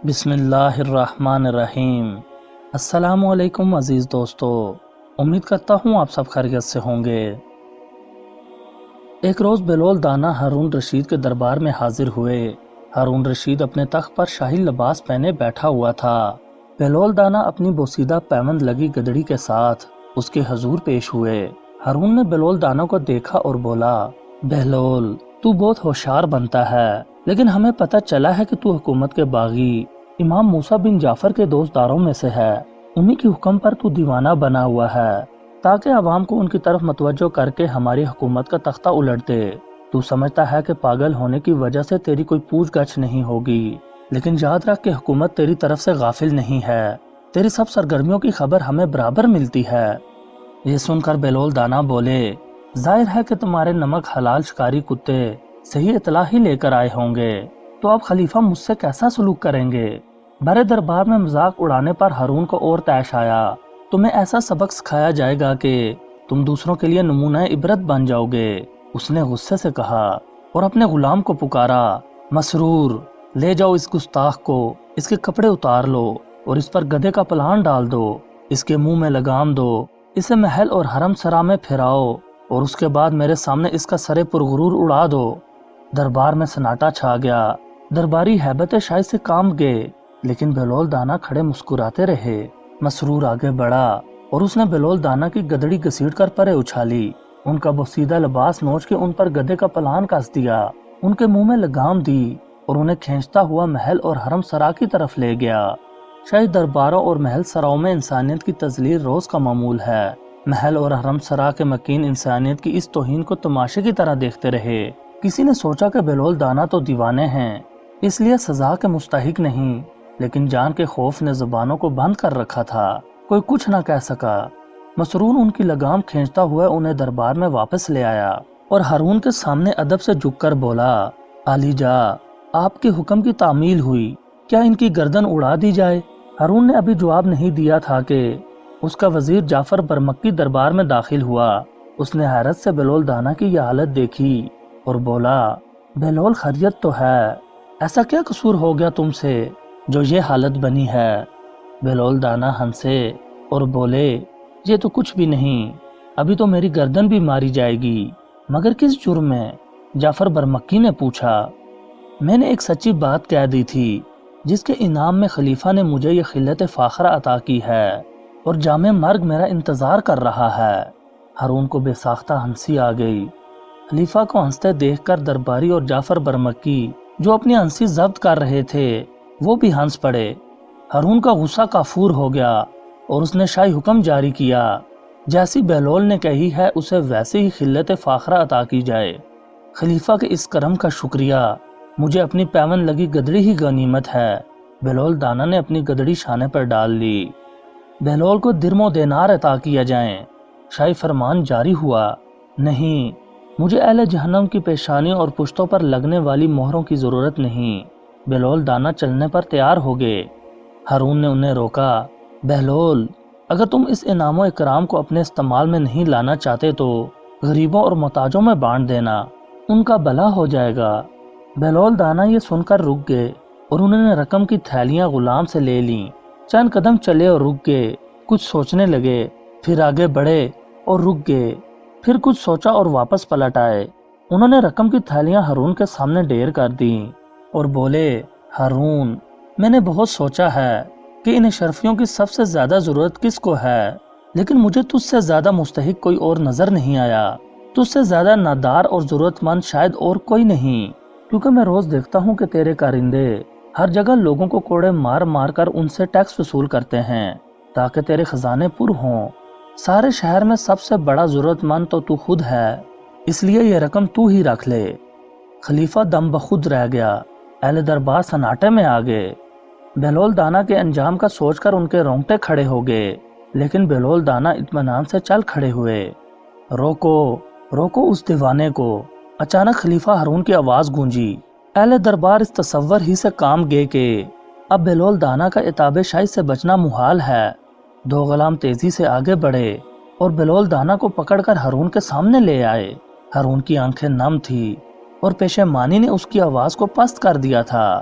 بسم اللہ الرحمن الرحیم۔ السلام علیکم عزیز دوستو، امید کرتا ہوں آپ سب خیریت سے ہوں گے۔ ایک روز بلول دانا ہارون رشید کے دربار میں حاضر ہوئے۔ ہارون رشید اپنے تخت پر شاہی لباس پہنے بیٹھا ہوا تھا۔ بلول دانا اپنی بوسیدہ پیوند لگی گدڑی کے ساتھ اس کے حضور پیش ہوئے۔ ہارون نے بلول دانا کو دیکھا اور بولا، بہلول تو بہت ہوشیار بنتا ہے، لیکن ہمیں پتہ چلا ہے کہ تو حکومت کے باغی امام موسیٰ بن جعفر کے دوستداروں میں سے ہے۔ انہی کی حکم پر تو دیوانہ بنا ہوا ہے تاکہ عوام کو ان کی طرف متوجہ کر کے ہماری حکومت کا تختہ الٹ دے۔ تو سمجھتا ہے کہ پاگل ہونے کی وجہ سے تیری کوئی پوچھ گچھ نہیں ہوگی، لیکن یاد رکھ کہ حکومت تیری طرف سے غافل نہیں ہے، تیری سب سرگرمیوں کی خبر ہمیں برابر ملتی ہے۔ یہ سن کر بلول دانا بولے، ظاہر ہے کہ تمہارے نمک حلال شکاری کتے صحیح اطلاع ہی لے کر آئے ہوں گے، تو اب خلیفہ مجھ سے کیسا سلوک کریں گے؟ بڑے دربار میں مذاق اڑانے پر ہارون کو اور طیش آیا۔ تمہیں ایسا سبق سکھایا جائے گا کہ تم دوسروں کے لیے نمونہ عبرت بن جاؤ گے۔ اس نے غصے سے کہا اور اپنے غلام کو پکارا، مسرور لے جاؤ اس گستاخ کو، اس کے کپڑے اتار لو اور اس پر گدھے کا پلان ڈال دو، اس کے منہ میں لگام دو، اسے محل اور حرم سرا میں پھراؤ اور اس کے بعد میرے سامنے اس کا سر پرغرور اڑا دو۔ دربار میں سناٹا چھا گیا۔ درباری ہیبت شاہی سے کام گئے، لیکن بلول دانا کھڑے مسکراتے رہے۔ مسرور آگے بڑھا اور اس نے بلول دانا کی گدڑی گھسیٹ کر پرے اچھالی، ان کا بوسیدہ لباس نوچ کے ان پر گدھے کا پلان کس دیا، ان کے منہ میں لگام دی اور انہیں کھینچتا ہوا محل اور حرم سرا کی طرف لے گیا۔ شاہی درباروں اور محل سراؤں میں انسانیت کی تذلیل روز کا معمول ہے۔ محل اور حرم سرا کے مکین انسانیت کی اس توہین کو تماشے کی طرح دیکھتے رہے۔ کسی نے سوچا کہ بلول دانا تو دیوانے ہیں، اس لیے سزا کے مستحق نہیں، لیکن جان کے خوف نے زبانوں کو بند کر رکھا تھا، کوئی کچھ نہ کہہ سکا۔ مسرور ان کی لگام کھینچتا ہوا انہیں دربار میں واپس لے آیا اور ہارون کے سامنے ادب سے جھک کر بولا، عالی جا، آپ کے حکم کی تعمیل ہوئی، کیا ان کی گردن اڑا دی جائے؟ ہارون نے ابھی جواب نہیں دیا تھا کہ اس کا وزیر جعفر برمکی دربار میں داخل ہوا۔ اس نے حیرت سے بلول دانا کی یہ حالت دیکھی اور بولا، بہلول خیریت تو ہے؟ ایسا کیا قصور ہو گیا تم سے جو یہ حالت بنی ہے؟ بلول دانا ہنسے اور بولے، یہ تو کچھ بھی نہیں، ابھی تو میری گردن بھی ماری جائے گی، مگر کس جرم میں؟ جعفر برمکی نے پوچھا۔ میں نے ایک سچی بات کہہ دی تھی جس کے انعام میں خلیفہ نے مجھے یہ خلت فاخرہ عطا کی ہے اور جامع مرگ میرا انتظار کر رہا ہے۔ ہارون کو بے ساختہ ہنسی آ گئی۔ خلیفہ کو ہنستے دیکھ کر درباری اور جعفر برمکی جو اپنی ہنسی ضبط کر رہے تھے وہ بھی ہنس پڑے۔ ہارون کا غصہ کافور ہو گیا اور اس نے شاہی حکم جاری کیا، جیسی بہلول نے کہی ہے اسے ویسے ہی خلت فاخرہ عطا کی جائے۔ خلیفہ کے اس کرم کا شکریہ، مجھے اپنی پیوند لگی گدڑی ہی غنیمت ہے۔ بلول دانا نے اپنی گدڑی شانے پر ڈال لی۔ بہلول کو درم و دینار عطا کیا جائیں۔ شاہی فرمان جاری ہوا، نہیں، مجھے اہل جہنم کی پیشانیوں اور پشتوں پر لگنے والی مہروں کی ضرورت نہیں۔ بلول دانا چلنے پر تیار ہو گئے۔ ہارون نے انہیں روکا، بہلول اگر تم اس انعام و اکرام کو اپنے استعمال میں نہیں لانا چاہتے تو غریبوں اور محتاجوں میں بانٹ دینا، ان کا بھلا ہو جائے گا۔ بہلول دانا یہ سن کر رک گئے اور انہوں نے رقم کی تھیلیاں غلام سے لے لیں۔ چند قدم چلے اور رک گئے، کچھ سوچنے لگے، پھر آگے بڑھے اور رک گئے، پھر کچھ سوچا اور واپس پلٹ آئے۔ انہوں نے رقم کی تھیلیاں ہارون کے سامنے ڈھیر کر دیں اور بولے، ہارون میں نے بہت سوچا ہے کہ ان اشرفیوں کی سب سے زیادہ ضرورت کس کو ہے، لیکن مجھے تجھ سے زیادہ مستحق کوئی اور نظر نہیں آیا، تجھ سے زیادہ نادار اور ضرورت مند شاید اور کوئی نہیں، کیونکہ میں روز دیکھتا ہوں کہ تیرے کارندے ہر جگہ لوگوں کو کوڑے مار مار کر ان سے ٹیکس وصول کرتے ہیں تاکہ تیرے خزانے پر ہوں۔ سارے شہر میں سب سے بڑا ضرورت مند تو خود ہے، اس لیے یہ رقم تو ہی رکھ لے۔ خلیفہ دم بخود رہ گیا، اہل دربار سناٹے میں آ گئے۔ بہلول دانا کے انجام کا سوچ کر ان کے رونگٹے کھڑے ہو گئے، لیکن بہلول دانا اطمینان سے چل کھڑے ہوئے۔ روکو روکو اس دیوانے کو! اچانک خلیفہ ہارون کی آواز گونجی۔ اہل دربار اس تصور ہی سے کام گئے کہ اب بہلول دانا کا عتاب شاہی سے بچنا محال ہے۔ دو غلام تیزی سے آگے بڑھے اور بہلول دانا کو پکڑ کر ہارون کے سامنے لے آئے۔ ہارون کی آنکھیں نم تھی اور پیشیمانی نے اس کی آواز کو پست کر دیا تھا۔